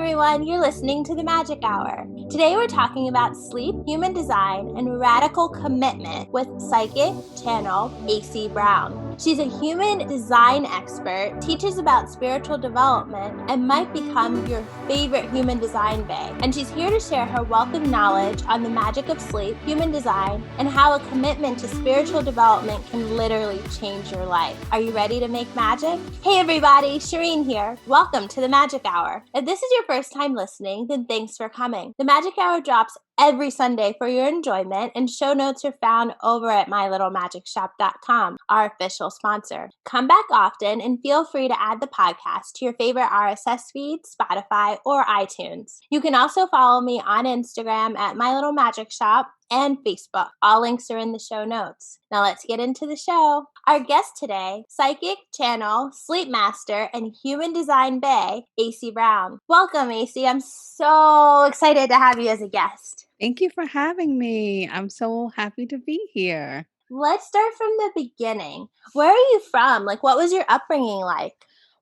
everyone, you're listening to The Magic Hour. Today we're talking about sleep, human design, and radical commitment with psychic channel Aycee Brown. She's a human design expert, teaches about spiritual development, and might become your favorite human design bae. And she's here to share her wealth of knowledge on the magic of sleep, human design, and how a commitment to spiritual development can literally change your life. Are you ready to make magic? Hey everybody, Shereen here. Welcome to The Magic Hour. If this is your first time listening, then thanks for coming. The Magic Hour drops every Sunday for your enjoyment, and show notes are found over at mylittlemagicshop.com, our official sponsor. Come back often and feel free to add the podcast to your favorite RSS feed, Spotify, or iTunes. You can also follow me on Instagram at mylittlemagicshop and Facebook. All links are in the show notes. Now let's get into the show. Our guest today, psychic channel, sleep master, and human design bae, Aycee Brown. Welcome, Aycee. I'm so excited to have you as a guest. Thank you for having me. I'm so happy to be here. Let's start from the beginning. Where are you from? What was your upbringing like?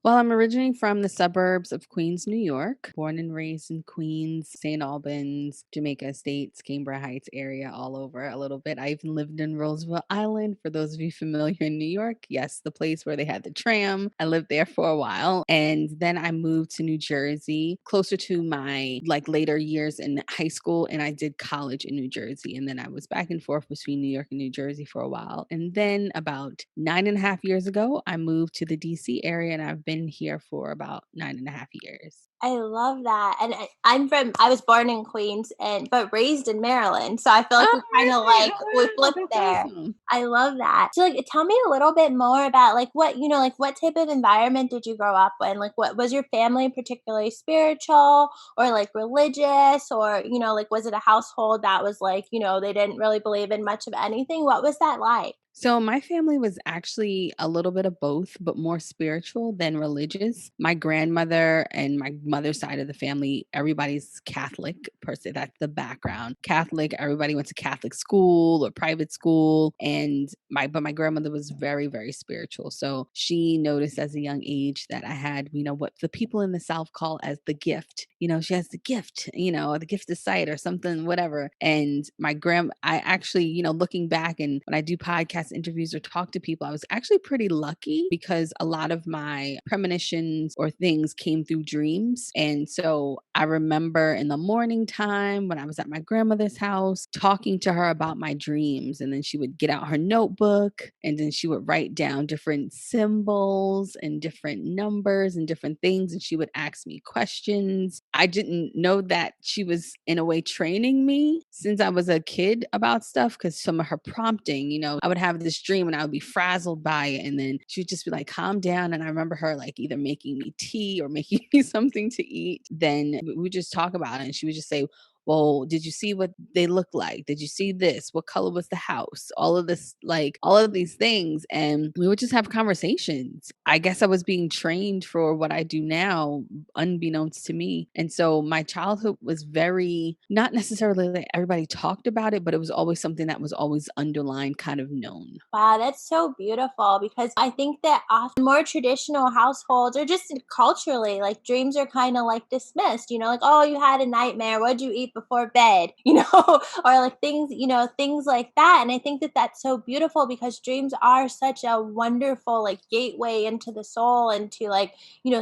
Well, I'm originally from the suburbs of Queens, New York, born and raised in Queens, St. Albans, Jamaica Estates, Cambria Heights area, all over a little bit. I even lived in Roosevelt Island, for those of you familiar in New York. Yes, the place where they had the tram. I lived there for a while. And then I moved to New Jersey, closer to my later years in high school. And I did college in New Jersey. And then I was back and forth between New York and New Jersey for a while. And then about 9.5 years ago, I moved to the DC area, and I've been here for about 9.5 years. I love that. And I was born in Queens but raised in Maryland. So I feel like we flipped there. Awesome. I love that. So tell me a little bit more about what type of environment did you grow up in? What was your family particularly spiritual or religious, or was it a household that was they didn't really believe in much of anything? What was that like? So my family was actually a little bit of both, but more spiritual than religious. My grandmother and my mother's side of the family, everybody's Catholic per se. That's the background. Catholic, everybody went to Catholic school or private school. But my grandmother was very, very spiritual. So she noticed as a young age that I had, what the people in the South call as the gift. She has the gift, the gift of sight or something, whatever. And I actually, looking back, and when I do podcasts, interviews, or talk to people, I was actually pretty lucky because a lot of my premonitions or things came through dreams. And so I remember in the morning time when I was at my grandmother's house talking to her about my dreams, and then she would get out her notebook and then she would write down different symbols and different numbers and different things, and she would ask me questions. I didn't know that she was in a way training me since I was a kid about stuff, because some of her prompting, I would have this dream and I would be frazzled by it, and then she would just be like, calm down. And I remember her either making me tea or making me something to eat. Then we would just talk about it, and she would just say, well, did you see what they look like? Did you see this? What color was the house? All of this, all of these things. And we would just have conversations. I guess I was being trained for what I do now, unbeknownst to me. And so my childhood was very, not necessarily that everybody talked about it, but it was always something that was always underlined, kind of known. Wow, that's so beautiful, because I think that often more traditional households, or just culturally, dreams are kind of dismissed, oh, you had a nightmare. What'd you eat before bed? Or things like that. And I think that that's so beautiful, because dreams are such a wonderful gateway into the soul and to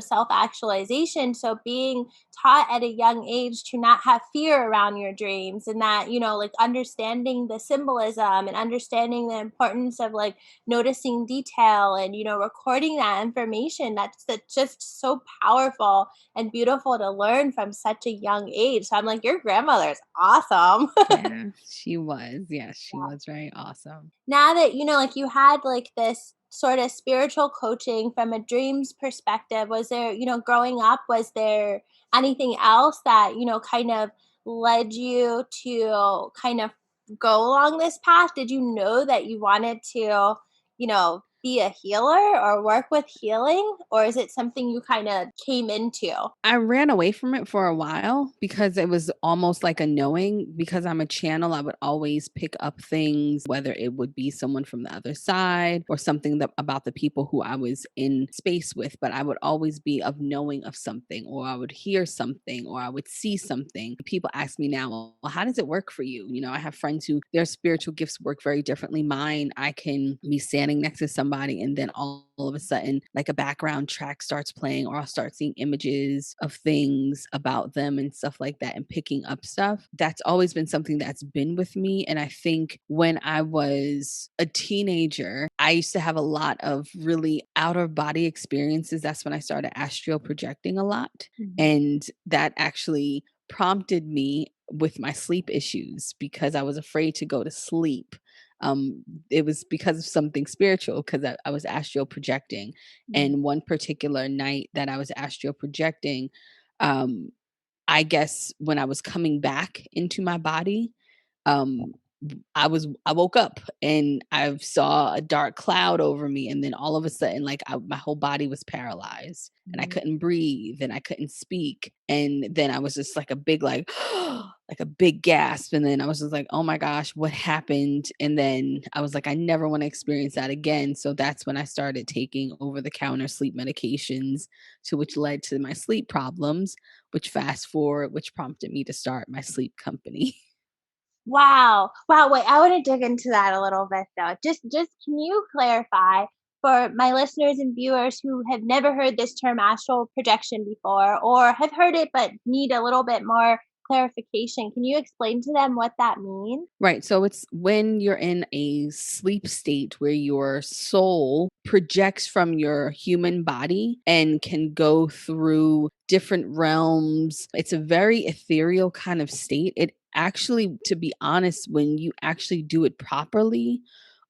self-actualization. So being taught at a young age to not have fear around your dreams, and that, understanding the symbolism and understanding the importance of noticing detail and, recording that information, that's just so powerful and beautiful to learn from such a young age. So I'm your grandmother's awesome. Yeah, she was. Yes, she was very awesome. Now that, you had this sort of spiritual coaching from a dreams perspective, was there, growing up, was there anything else that, kind of led you to kind of go along this path? Did you know that you wanted to, be a healer or work with healing, or is it something you kind of came into? I ran away from it for a while because it was almost like a knowing. Because I'm a channel, I would always pick up things, whether it would be someone from the other side or something that about the people who I was in space with. But I would always be of knowing of something, or I would hear something, or I would see something. People ask me now, well, how does it work for you? I have friends who their spiritual gifts work very differently. Mine, I can be standing next to somebody and then all of a sudden, like a background track starts playing, or I'll start seeing images of things about them and stuff like that and picking up stuff. That's always been something that's been with me. And I think when I was a teenager, I used to have a lot of really out of body experiences. That's when I started astral projecting a lot. Mhm. And that actually prompted me with my sleep issues because I was afraid to go to sleep. Um, it was because of something spiritual, because I was astral projecting. Mhm. And one particular night that I was astral projecting, um, I guess when I was coming back into my body, um, I woke up and I saw a dark cloud over me, and then all of a sudden, like, my whole body was paralyzed, and I Mhm. couldn't breathe, and I couldn't speak, and then I was just like a big, like, like a big gasp, and then I was just like, "Oh my gosh, what happened?" And then I was like, "I never wanna experience that again." So that's when I started taking over the counter sleep medications, to which led to my sleep problems, which fast forward, which prompted me to start my sleep company. Wow. Wow, wait, I wanna dig into that a little bit though. Just can you clarify for my listeners and viewers who have never heard this term astral projection before or have heard it but need a little bit more clarification, can you explain to them what that means? Right. So it's when you're in a sleep state where your soul projects from your human body and can go through different realms. It's a very ethereal kind of state. It actually, to be honest, when you actually do it properly,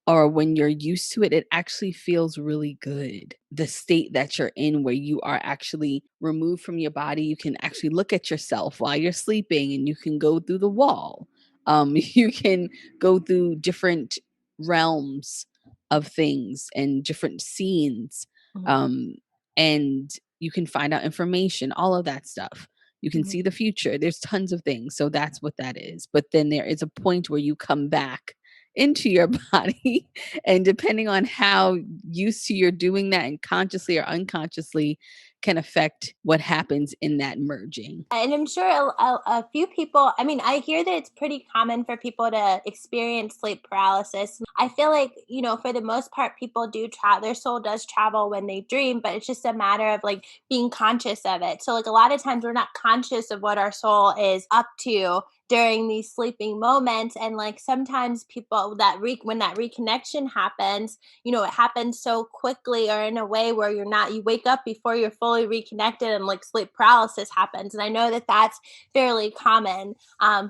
or when you're used to it, it actually feels really good. The state that you're in, where you are actually removed from your body, you can actually look at yourself while you're sleeping and you can go through the wall. You can go through different realms of things and different scenes. Mhm. Um, and you can find out information, all of that stuff. You can see Mhm. the future. There's tons of things. So that's what that is. But then there is a point where you come back into your body. And depending on how used to you're doing that, and consciously or unconsciously, can affect what happens in that merging. And I'm sure a few people, I mean, I hear that it's pretty common for people to experience sleep paralysis. I feel like, for the most part, people do travel, their soul does travel when they dream, but it's just a matter of like being conscious of it. So, like, a lot of times we're not conscious of what our soul is up to during these sleeping moments. And like sometimes people when that reconnection happens, it happens so quickly or in a way where you wake up before you're fully reconnected and like sleep paralysis happens. And I know that that's fairly common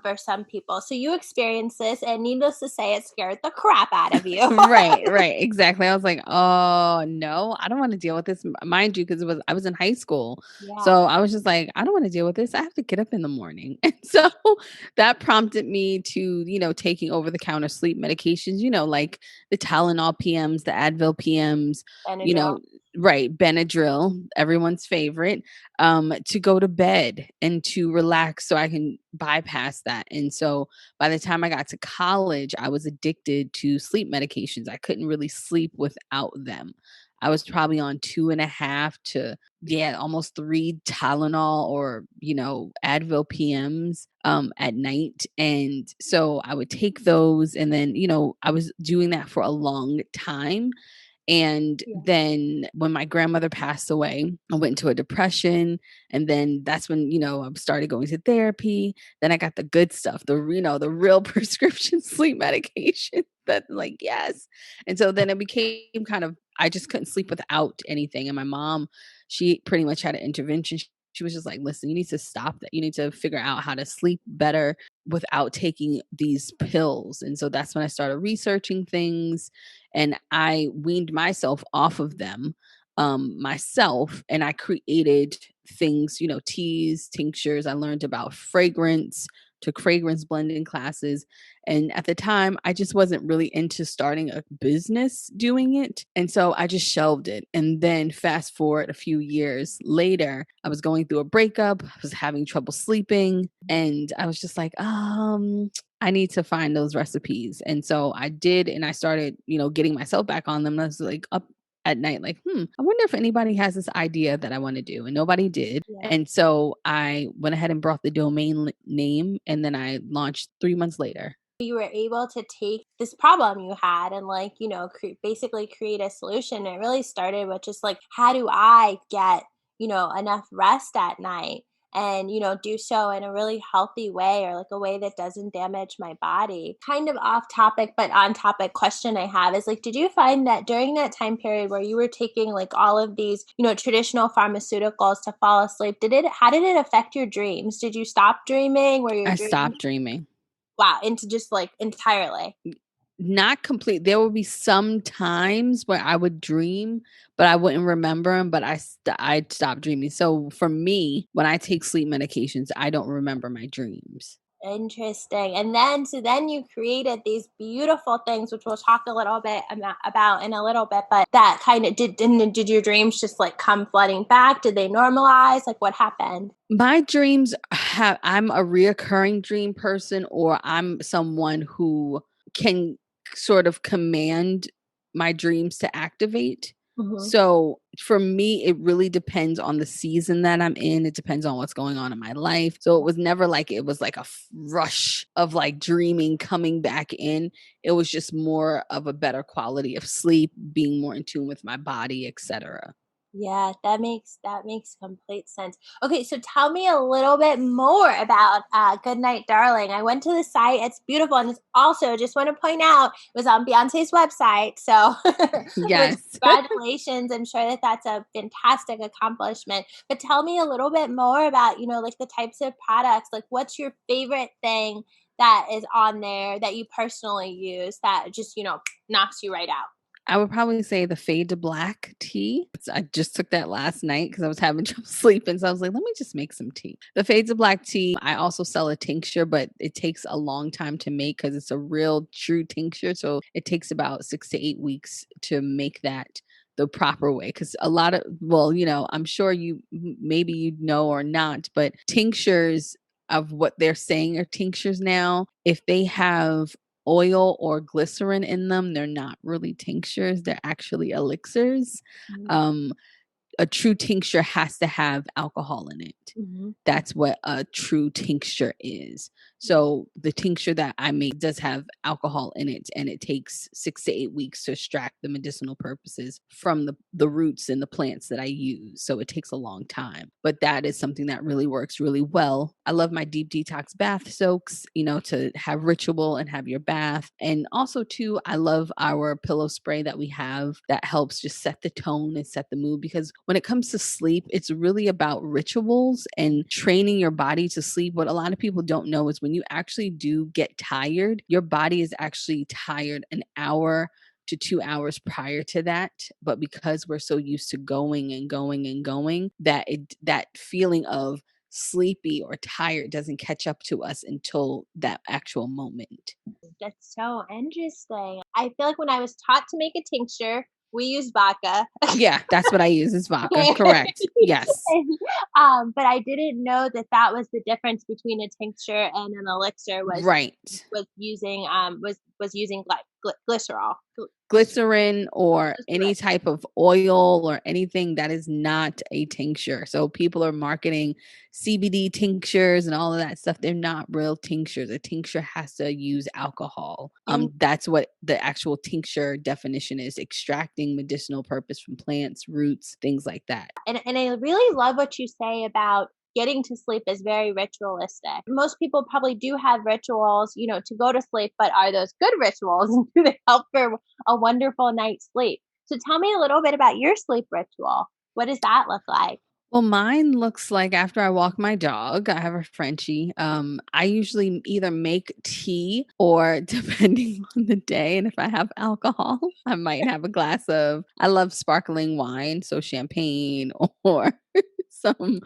for some people. So you experience this, and needless to say, it scared the crap out of you. Right, right, exactly. I was like, "Oh, no, I don't wanna deal with this." Mind you, because I was in high school. Yeah. So, I was just like, "I don't wanna deal with this. I have to get up in the morning." And so, that prompted me to, taking over the counter sleep medications, like the Tylenol PMs, the Advil PMs, you Benadryl. know right, Benadryl, everyone's favorite, to go to bed and to relax so I can bypass that. And so, by the time I got to college, I was addicted to sleep medications. I couldn't really sleep without them. I was probably on 2.5 to, yeah, almost 3 Tylenol or, Advil PMs at night. And so I would take those. And then, I was doing that for a long time. And Yeah. then when my grandmother passed away, I went into a depression. And then that's when, I started going to therapy. Then I got the good stuff, the real prescription sleep medication that, like, yes. And so then it became kind of, I just couldn't sleep without anything. And my mom, she pretty much had an intervention. She was just like, listen, you need to stop that. You need to figure out how to sleep better without taking these pills. And so that's when I started researching things, and I weaned myself off of them myself, and I created things, teas, tinctures. I learned about fragrance, took fragrance blending classes. And at the time, I just wasn't really into starting a business doing it. And so I just shelved it. And then fast forward a few years later, I was going through a breakup, I was having trouble sleeping, and I was just like, I need to find those recipes. And so I did, and I started, getting myself back on them. I was like up at night, like, I wonder if anybody has this idea that I want to do. And nobody did. Yeah. And so I went ahead and brought the domain name, and then I launched 3 months later. You were able to take this problem you had and like basically create a solution. It really started with just like, how do I get enough rest at night, and do so in a really healthy way, or like a way that doesn't damage my body. Kind of off topic but on topic question I have is like, did you find that during that time period where you were taking like all of these traditional pharmaceuticals to fall asleep, how did it affect your dreams? Did you stop dreaming? Were your I dreams, stopped dreaming. wow, into just like entirely? Not complete. There would be some times where I would dream, but I wouldn't remember them. But I'd stop dreaming. So for me, when I take sleep medications, I don't remember my dreams. Interesting. And then, so then you created these beautiful things, which we'll talk a little bit about in a little bit. But that kind of did your dreams just like come flooding back? Did they normalize? Like, what happened? My dreams have, I'm a reoccurring dream person, or I'm someone who can sort of command my dreams to activate. Hmm. So for me, it really depends on the season that I'm in. It depends on what's going on in my life. So it was never like it was like a rush of like dreaming coming back in. It was just more of a better quality of sleep, being more in tune with my body, etc. Yeah, that makes complete sense. Okay, so tell me a little bit more about Good Night Darling. I went to the site. It's beautiful, and it's also, just want to point out, it was on Beyonce's website. So, which, Yes. congratulations! I'm sure that that's a fantastic accomplishment. But tell me a little bit more about like the types of products. Like, what's your favorite thing that is on there that you personally use that just knocks you right out? I would probably say the fade to black tea. I just took that last night because I was having trouble sleeping. So I was like, let me just make some tea. The fade to black tea, I also sell a tincture, but it takes a long time to make because it's a real true tincture. So it takes about 6 to 8 weeks to make that the proper way. Because a lot of, well, I'm sure maybe you know or not, but tinctures of what they're saying are tinctures now, if they have oil or glycerin in them, they're not really tinctures, they're actually elixirs. Um, a true tincture has to have alcohol in it. Mm-hmm. That's what a true tincture is. So the tincture that I make does have alcohol in it, and it takes 6 to 8 weeks to extract the medicinal purposes from the roots and the plants that I use. So it takes a long time. But that is something that really works really well. I love my deep detox bath soaks, to have ritual and have your bath. And also too, I love our pillow spray that we have that helps just set the tone and set the mood, because when it comes to sleep, it's really about rituals and training your body to sleep. What a lot of people don't know is when you actually do get tired, your body is actually tired an hour to 2 hours prior to that. But because we're so used to going and going and going, that feeling of sleepy or tired doesn't catch up to us until that actual moment. That's so interesting. I feel like when I was taught to make a tincture, we used vodka. Yeah, that's what I use is vodka. Correct. Yes. And, but I didn't know that that was the difference between a tincture and an elixir, Right. was using glycerol. Glycerin or Glycerin. any type of oil or anything that is not a tincture. So people are marketing CBD tinctures and all of that stuff. They're not real tinctures. A tincture has to use alcohol. And That's what the actual tincture definition is: extracting medicinal purpose from plants, roots, things like that. and I really love what you say about getting to sleep is very ritualistic. Most people probably do have rituals, to go to sleep, but are those good rituals? And do they help for a wonderful night's sleep? So tell me a little bit about your sleep ritual. What does that look like? Well, mine looks like after I walk my dog, I have a Frenchie. I usually either make tea or depending on the day, and if I have alcohol, I might have a glass of, I love sparkling wine, so champagne or some,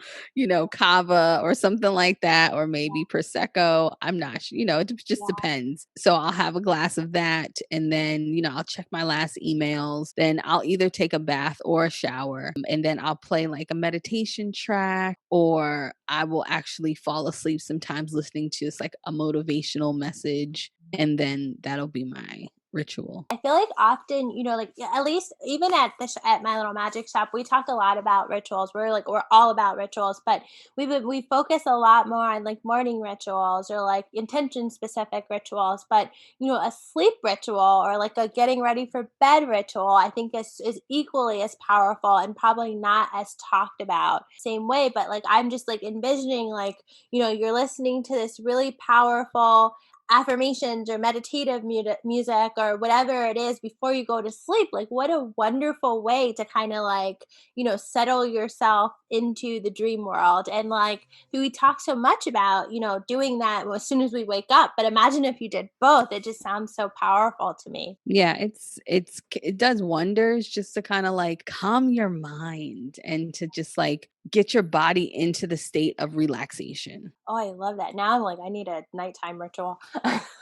cava or something like that, or maybe prosecco. I'm not sure, it just Yeah. depends. So I'll have a glass of that, and then I'll check my last emails. Then I'll either take a bath or a shower, and then I'll play like a meditation track, or I will actually fall asleep sometimes listening to just like a motivational message, and then that'll be my ritual. I feel like often, like yeah, at least even at at my little magic shop, we talk a lot about rituals. We're all about rituals, but we focus a lot more on like morning rituals or like intention specific rituals. But a sleep ritual or like a getting ready for bed ritual, I think is equally as powerful and probably not as talked about same way. But like I'm just like envisioning like you're listening to this really powerful affirmations or meditative music or whatever it is before you go to sleep. Like what a wonderful way to kind of like settle yourself into the dream world. And like we talk so much about doing that as soon as we wake up, but imagine if you did both. It just sounds so powerful to me. Yeah, it does wonders just to kind of like calm your mind and to just like get your body into the state of relaxation. Oh, I love that. Now I'm like, I need a nighttime ritual.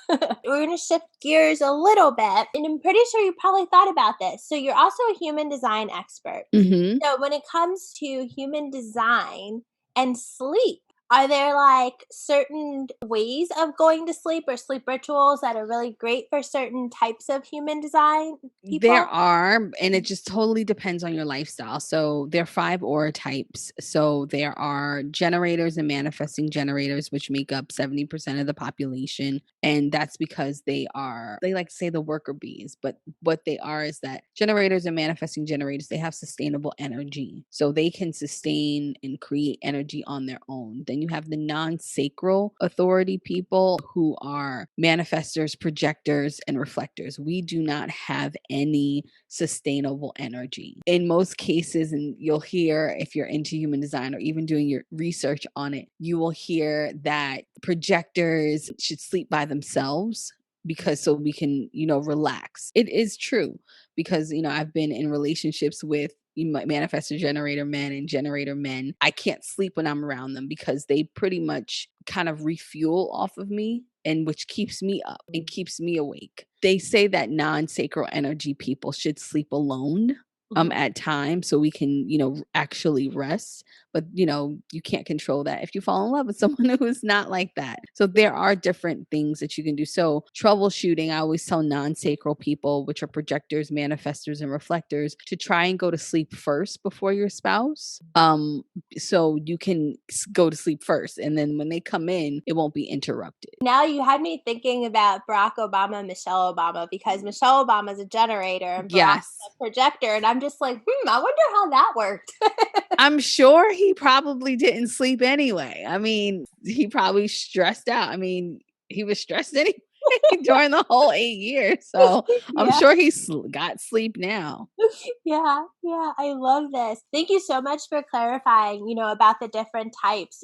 We're going to shift gears a little bit. And I'm pretty sure you probably thought about this. So, you're also a human design expert. Mhm. So, when it comes to human design and sleep, are there like certain ways of going to sleep or sleep rituals that are really great for certain types of human design There people? are, and it just totally depends on your lifestyle. So there are 5 aura types. So there are generators and manifesting generators, which make up 70% of the population. And that's because they like to say the worker bees, but what they are is that generators and manifesting generators, they have sustainable energy. So they can sustain and create energy on their own. Then you have the non-sacral authority people who are manifestors, projectors, and reflectors. We do not have any sustainable energy. In most cases, and you'll hear if you're into human design or even doing your research on it, you will hear that projectors should sleep by themselves because so we can, relax. It is true because, I've been in relationships with manifestor generator men and generator men. I can't sleep when I'm around them because they pretty much kind of refuel off of me, and which keeps me up and keeps me awake. They say that non-sacral energy people should sleep alone Mhm. at times so we can, actually rest. But you can't control that if you fall in love with someone who is not like that. So there are different things that you can do. So troubleshooting, I always tell non-sacral people, which are projectors, manifestors, and reflectors, to try and go to sleep first before your spouse. So you can go to sleep first, and then when they come in, it won't be interrupted. Now you had me thinking about Barack Obama and Michelle Obama because Michelle Obama is a generator and Barack's Yes. a projector, and I'm just like, I wonder how that worked. I'm sure he probably didn't sleep anyway. I mean, he probably stressed out. I mean, he was stressed anyway during the whole 8 years. So I'm Yeah. sure he got sleep now. Yeah, yeah, I love this. Thank you so much for clarifying, about the different types.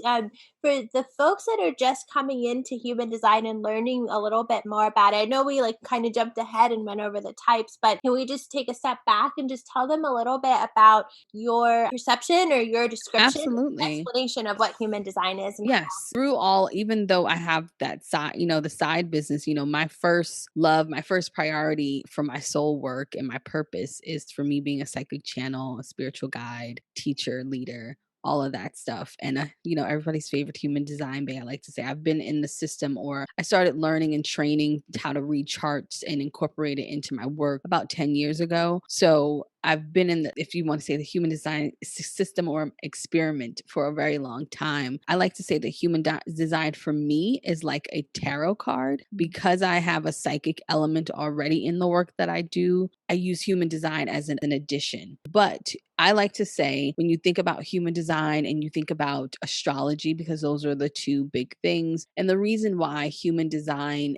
For the folks that are just coming into human design and learning a little bit more about it, I know we like kind of jumped ahead and went over the types, but can we just take a step back and just tell them a little bit about your perception or your description, Absolutely. explanation of what human design is and Yes. Through all, even though I have that side, the side business, my first love, my first priority for my soul work and my purpose is for me being a psychic channel, a spiritual guide, teacher, leader, all of that stuff. And, everybody's favorite human design bay, I like to say. I've been in the system, or I started learning and training how to read charts and incorporate it into my work about 10 years ago. So I've been in the, if you want to say, the human design system or experiment for a very long time. I like to say that design for me is like a tarot card because I have a psychic element already in the work that I do. I use human design as an addition. But I like to say when you think about human design and you think about astrology, because those are the two big things. And the reason why human design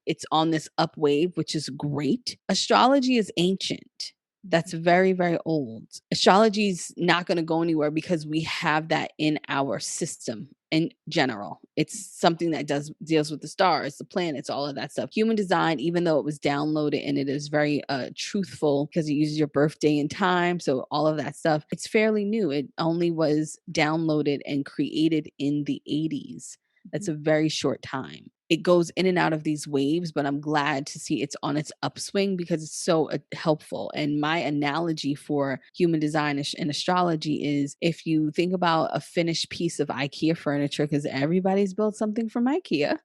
it's on this up wave, which is great. Astrology is ancient. That's very, very old. Astrology's not gonna go anywhere because we have that in our system in general. It's something that deals with the stars, the planets, all of that stuff. Human design, even though it was downloaded and it is very truthful because it uses your birthday and time, so all of that stuff, it's fairly new. It only was downloaded and created in the 80s. That's a very short time. It goes in and out of these waves, but I'm glad to see it's on its upswing because it's so helpful. And my analogy for human design and astrology is if you think about a finished piece of IKEA furniture, because everybody's built something from IKEA,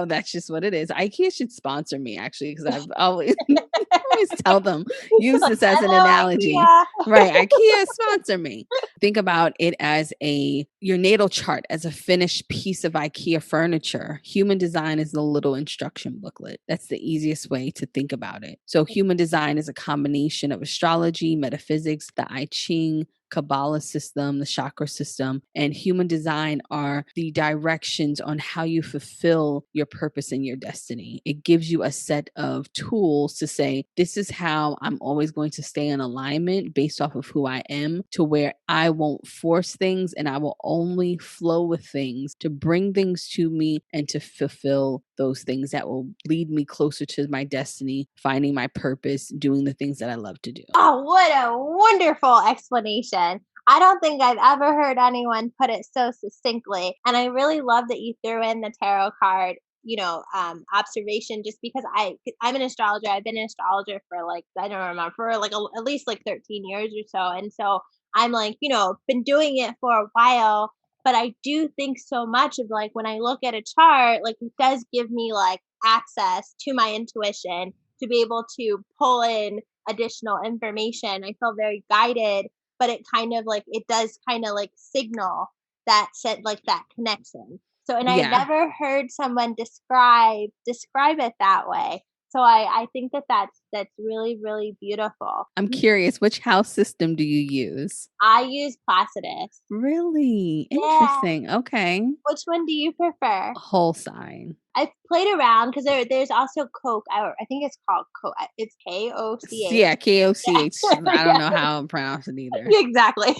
that's just what it is. IKEA should sponsor me actually, because I've always always tell them use Like, this as an hello, analogy. IKEA. Right. IKEA sponsor me. Think about it as your natal chart as a finished piece of IKEA furniture. Human design is the little instruction booklet. That's the easiest way to think about it. So human design is a combination of astrology, metaphysics, the I Ching, Kabbalah system, the chakra system, and human design are the directions on how you fulfill your purpose and your destiny. It gives you a set of tools to say, this is how I'm always going to stay in alignment based off of who I am, to where I won't force things and I will only flow with things to bring things to me and to fulfill those things that will lead me closer to my destiny, finding my purpose, doing the things that I love to do. Oh, what a wonderful explanation. I don't think I've ever heard anyone put it so succinctly. And I really love that you threw in the tarot card, observation, just because I'm an astrologer. I've been an astrologer for like, I don't remember, for like at least like 13 years or so. And so I'm like, been doing it for a while, but I do think so much of like when I look at a chart, like it does give me like access to my intuition to be able to pull in additional information. I feel very guided, but it does kind of like signal that said like that connection. So, and I've Yeah. never heard someone describe it that way. So I think that's really, really beautiful. I'm curious, which house system do you use? I use Placidus. Really? Yeah. Interesting. Okay. Which one do you prefer? Whole sign. I've played around because there's also Coke. I think it's called Coke. It's KOCH. Yeah, KOCH. I don't Yeah. know how to pronounce it either. Yeah, exactly.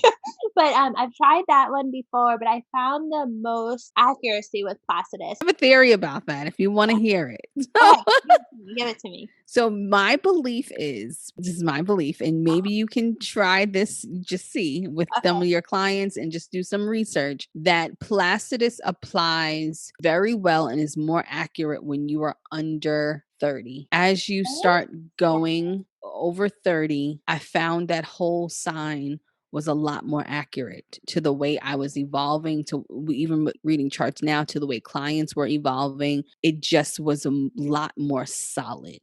But, I've tried that one before, but I found the most accuracy with Placidus. I have a theory about that if you want to hear it. Okay, give it to me, give it to me. So my belief is, this is my belief, and maybe you can try this, just see with some Okay. of your clients and just do some research, that Placidus applies very well and is more accurate when you are under 30. As you start going over 30, I found that whole sign was a lot more accurate to the way I was evolving, to even reading charts now, to the way clients were evolving. It just was a lot more solid.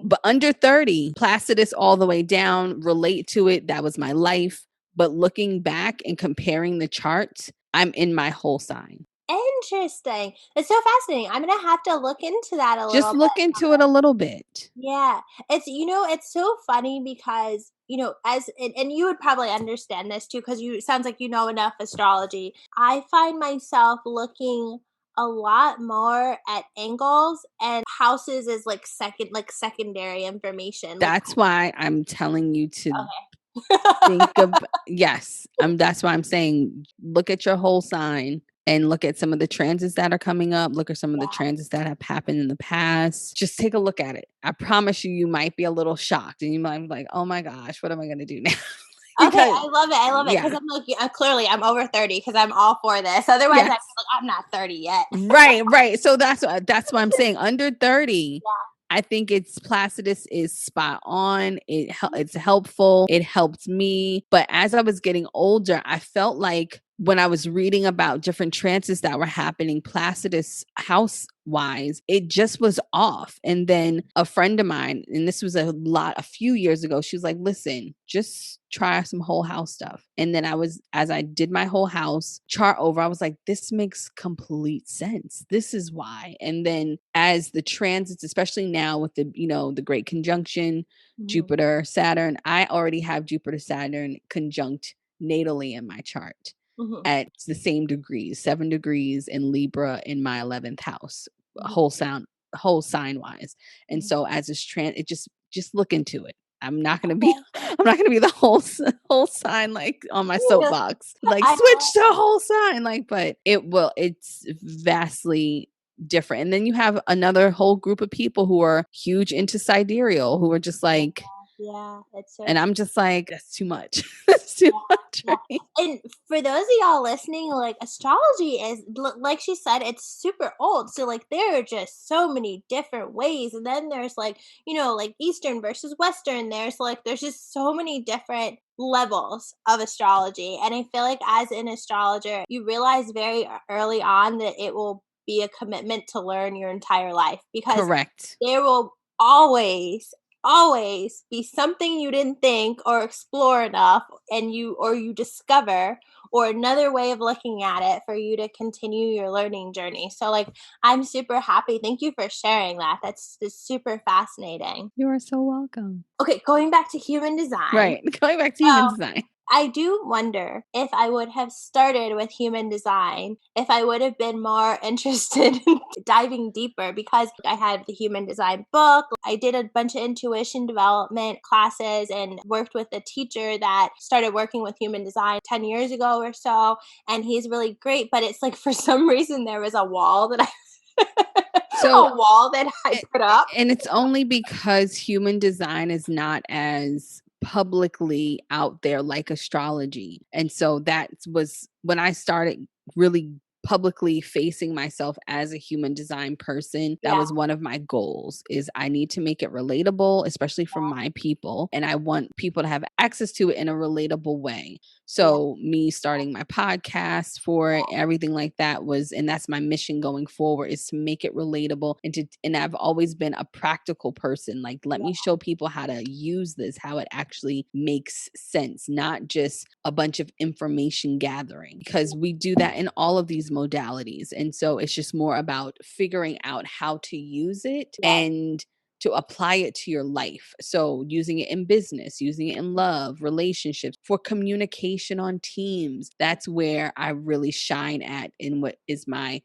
But under 30, Placidus all the way down, relate to it. That was my life. But looking back and comparing the charts, I'm in my whole sign. Interesting. It's so fascinating. I'm gonna have to look into that a Just little bit. look into it a little bit. Yeah. It's so funny because, and you would probably understand this too, because it sounds like you know enough astrology. I find myself looking a lot more at angles and houses as like secondary information. Like, That's why I'm telling you to okay. think of, yes, that's why I'm saying look at your whole sign and look at some of the transits that are coming up. Look at some of the Yeah. transits that have happened in the past. Just take a look at it. I promise you, you might be a little shocked and you might be like, oh my gosh, what am I going to do now? Okay, Because, I love it. I love it because yeah, I'm like, yeah, clearly I'm over 30 because I'm all for this. Otherwise, I'd be yes. like, I'm not 30 yet. Right, right. So that's what I'm saying. Under 30, Yeah. I think it's Placidus is spot on. It's helpful. It helped me. But as I was getting older, I felt like when I was reading about different transits that were happening, Placidus house wise, it just was off. And then a friend of mine, and this was a few years ago, she was like, listen, just try some whole house stuff. And then as I did my whole house chart over, I was like, this makes complete sense. This is why. And then as the transits, especially now with the great conjunction, Mhm, Jupiter, Saturn, I already have Jupiter, Saturn conjunct natally in my chart mhm, at the same degrees, 7 degrees in Libra in my 11th house, mhm, whole sign wise. And mhm. so as this it just look into it. I'm not gonna be Okay. I'm not gonna be the whole sign, like, on my soapbox, like, I "Switch to whole sign," like, but it's vastly different, and then you have another whole group of people who are huge into sidereal, who are just yeah, like yeah, it's so and I'm just like, "That's too much. That's too much yeah. for me." And for those of y'all listening, like astrology is like she said, it's super old. So like there are just so many different ways. And then there's like, like Eastern versus Western. There's just so many different levels of astrology. And I feel like as an astrologer, you realize very early on that it will be a commitment to learn your entire life because Correct. there will always be something you didn't think or explore enough and you discover or another way of looking at it for you to continue your learning journey. So like I'm super happy. Thank you for sharing that. That's super fascinating. You are so welcome. Okay, going back to human design. Right, going back to human So design. I do wonder if I would have started with human design, if I would have been more interested in diving deeper because I had the human design book. I did a bunch of intuition development classes and worked with a teacher that started working with human design 10 years ago or so. And he's really great. But it's like for some reason, there was a wall that So a wall that I A put up. and it's only because human design is not as publicly out there like astrology, and so that was when I started really publicly facing myself as a human design person. That Yeah. was one of my goals, is I need to make it relatable, especially for my people, and I want people to have access to it in a relatable way. Yeah. So me starting my podcast for it, everything like that was, and that's my mission going forward, is to make it relatable and I've always been a practical person. Like, let Yeah. me show people how to use this, how it actually makes sense, not just a bunch of information gathering, because we do that in all of these modalities. And so it's just more about figuring out how to use it Yes. and to apply it to your life. So, using it in business, using it in love, relationships, for communication on teams. That's where I really shine at in what is my,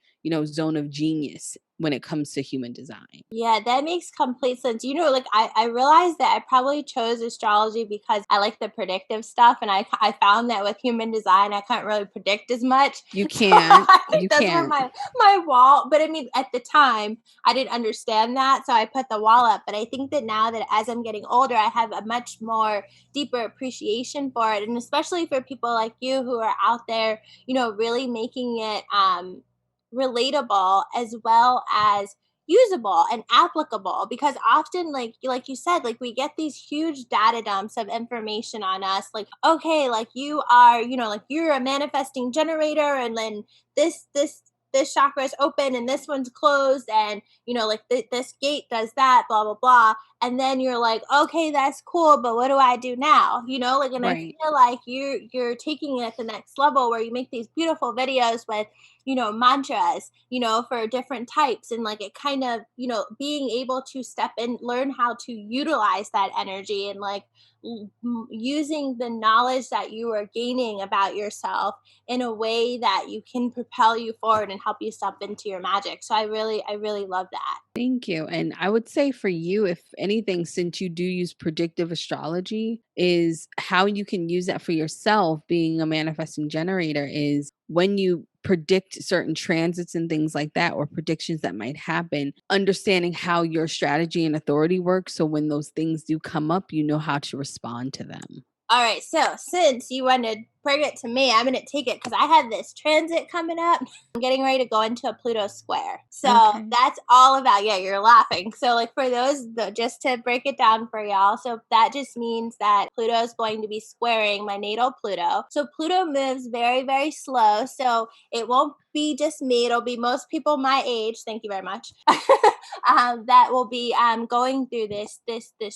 zone of genius when it comes to human design. Yeah, that makes complete sense. Like I realized that I probably chose astrology because I like the predictive stuff, and I found that with human design, I can't really predict as much. You So can't. I think You that's where can't. my wall. But I mean, at the time, I didn't understand that, so I put the wall up. But I think that now that as I'm getting older, I have a much more deeper appreciation for it, and especially for people like you who are out there, really making it relatable as well as usable and applicable because often like you said, like we get these huge data dumps of information on us, like okay, like you are, like you're a manifesting generator, and then this chakra is open and this one's closed, and like this gate does that, blah blah blah. And then you're like, okay, that's cool, but what do I do now? Like, and I Right. feel like you're taking it at the next level where you make these beautiful videos with mantras, for different types. And like it kind of, being able to step in, learn how to utilize that energy and like using the knowledge that you are gaining about yourself in a way that you can propel you forward and help you step into your magic. So I really love that. Thank you. And I would say for you, if anything, since you do use predictive astrology, is how you can use that for yourself being a manifesting generator is when you predict certain transits and things like that, or predictions that might happen, understanding how your strategy and authority works. So when those things do come up, you know how to respond to them. All right, so since you want to bring it to me, I'm going to take it because I have this transit coming up. I'm getting ready to go into a Pluto square. So Okay. that's all about, yeah, you're laughing. So, like, for those, just to break it down for y'all, so that just means that Pluto is going to be squaring my natal Pluto. So, Pluto moves very, very slow. So, it won't be just me, it'll be most people my age. Thank you very much. That will be going through this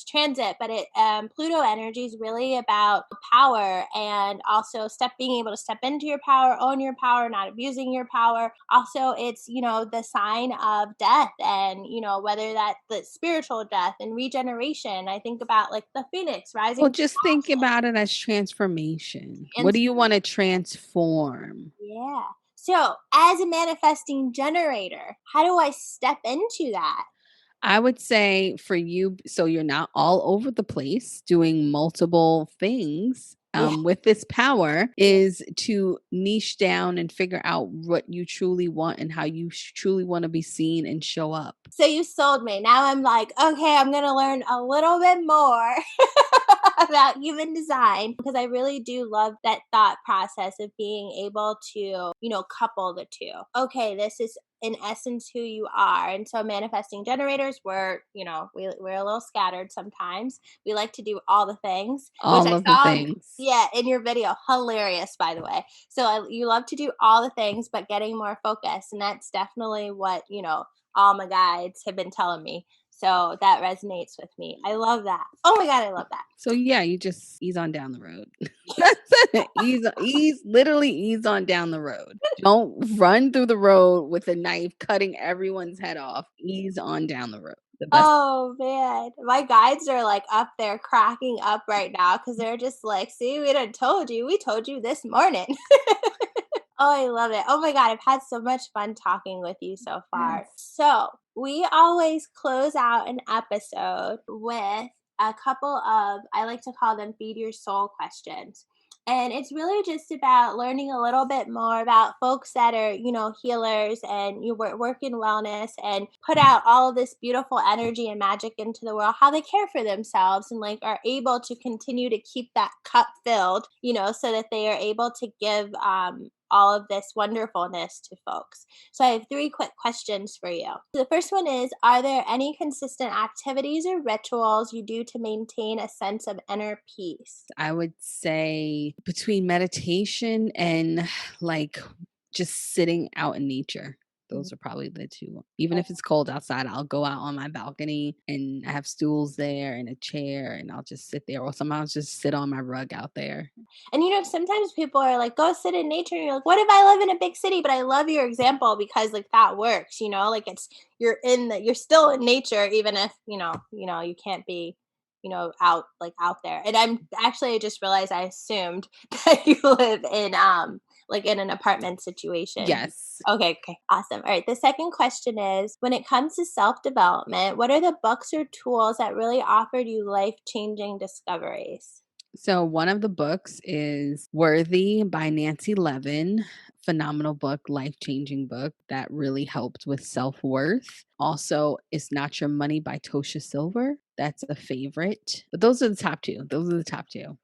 transit. But it Pluto energy is really about power, and also being able to step into your power, own your power, not abusing your power. Also, it's the sign of death, and whether that's the spiritual death and regeneration. I think about like the phoenix rising Well, from just think ashes. about it as transformation. What And do you want to transform? yeah. So, as a manifesting generator, how do I step into that? I would say for you, so you're not all over the place doing multiple things. Yeah. With this power is to niche down and figure out what you truly want and how you truly want to be seen and show up. So you sold me. Now I'm like, okay, I'm going to learn a little bit more about human design because I really do love that thought process of being able to, couple the two. Okay, this is in essence who you are. And so manifesting generators, we're a little scattered sometimes. We like to do all the things, which All I of the found, things. yeah, in your video, hilarious, by the way. So you love to do all the things, but getting more focus. And that's definitely what, all my guides have been telling me. So that resonates with me. I love that. Oh my God, I love that. So yeah, you just ease on down the road. That's it. Literally ease on down the road. Don't run through the road with a knife cutting everyone's head off. Ease on down the road. The best. Oh man, my guides are like up there cracking up right now because they're just like, see, we done told you. We told you this morning. Oh, I love it. Oh my God, I've had so much fun talking with you so far. Yes. So, we always close out an episode with a couple of, I like to call them feed your soul questions. And it's really just about learning a little bit more about folks that are, healers and work in wellness and put out all of this beautiful energy and magic into the world, how they care for themselves and like are able to continue to keep that cup filled, so that they are able to give all of this wonderfulness to folks. So I have three quick questions for you. The first one is, are there any consistent activities or rituals you do to maintain a sense of inner peace? I would say between meditation and like just sitting out in nature. Mhm. Those are probably the two. Even if it's cold outside, I'll go out on my balcony and I have stools there and a chair and I'll just sit there or sometimes just sit on my rug out there. And sometimes people are like, go sit in nature. And you're like, what if I live in a big city? But I love your example because like that works, like it's you're still in nature, even if, you can't be, out there. And I just realized I assumed that you live in like in an apartment situation. Yes. Okay, okay, awesome. All right. The second question is, when it comes to self development, what are the books or tools that really offered you life changing discoveries? So one of the books is Worthy by Nancy Levin. Phenomenal book, life-changing book that really helped with self-worth. Also, It's Not Your Money by Tosha Silver. That's a favorite. But those are the top two. Those are the top two.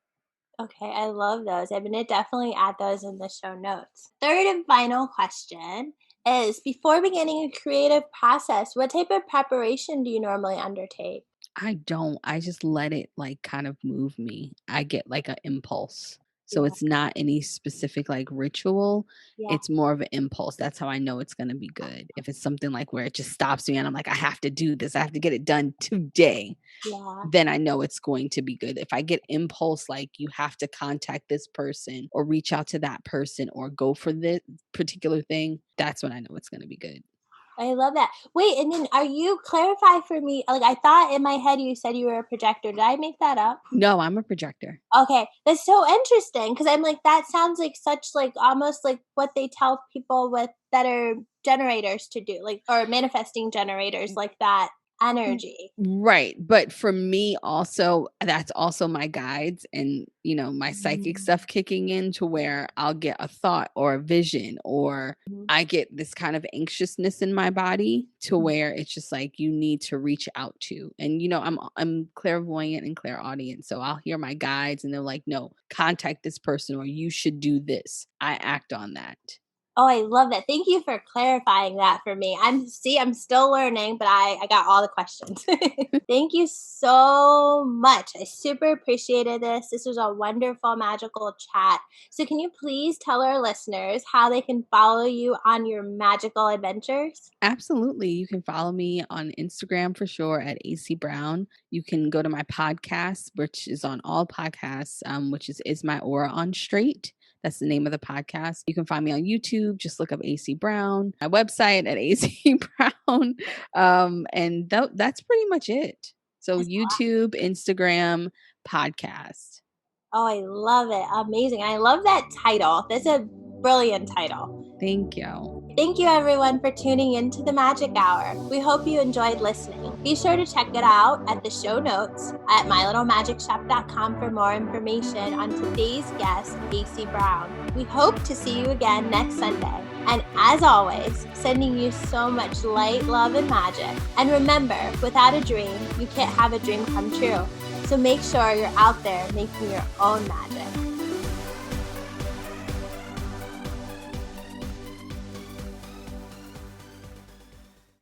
Okay, I love those. I'm gonna definitely add those in the show notes. Third and final question is, before beginning a creative process, what type of preparation do you normally undertake? I don't. I just let it like kind of move me. I get like an impulse. So Yeah, it's not any specific like ritual. yeah, It's more of an impulse. That's how I know it's going to be good. If it's something like where it just stops me and I'm like, I have to do this, I have to get it done today, yeah. then I know it's going to be good. If I get impulse, like you have to contact this person or reach out to that person or go for this particular thing, that's when I know it's going to be good. I love that. Wait, and then are you clarify for me? Like I thought in my head you said you were a projector. Did I make that up? No, I'm a projector. Okay, that's so interesting because I'm like, that sounds like such like almost like what they tell people with that are generators to do, like or manifesting generators, like that Mm. energy. Right, but for me also, that's also my guides and, my psychic Mhm. stuff kicking in to where I'll get a thought or a vision or Mhm. I get this kind of anxiousness in my body to where it's just like you need to reach out to. And I'm clairvoyant and clairaudient, so I'll hear my guides and they're like, "No, contact this person or you should do this." I act on that. Oh, I love that. Thank you for clarifying that for me. I'm still learning, but I got all the questions. Thank you so much. I super appreciated this. This was a wonderful, magical chat. So, can you please tell our listeners how they can follow you on your magical adventures? Absolutely. You can follow me on Instagram for sure at Aycee Brown. You can go to my podcast, which is on all podcasts, which is My Aura on Straight. That's the name of the podcast. You can find me on YouTube. Just look up Aycee Brown. My website at Aycee Brown. And that's pretty much it. So That's YouTube, Instagram, podcast. Oh, I love it. Amazing. I love that title. That's a Brilliant title. Thank you. Thank you everyone for tuning in to the Magic Hour. We hope you enjoyed listening. Be sure to check it out at the show notes at mylittlemagicshop.com for more information on today's guest, Aycee Brown. We hope to see you again next Sunday. And as always, sending you so much light, love, and magic. And remember, without a dream, you can't have a dream come true. So make sure you're out there making your own magic.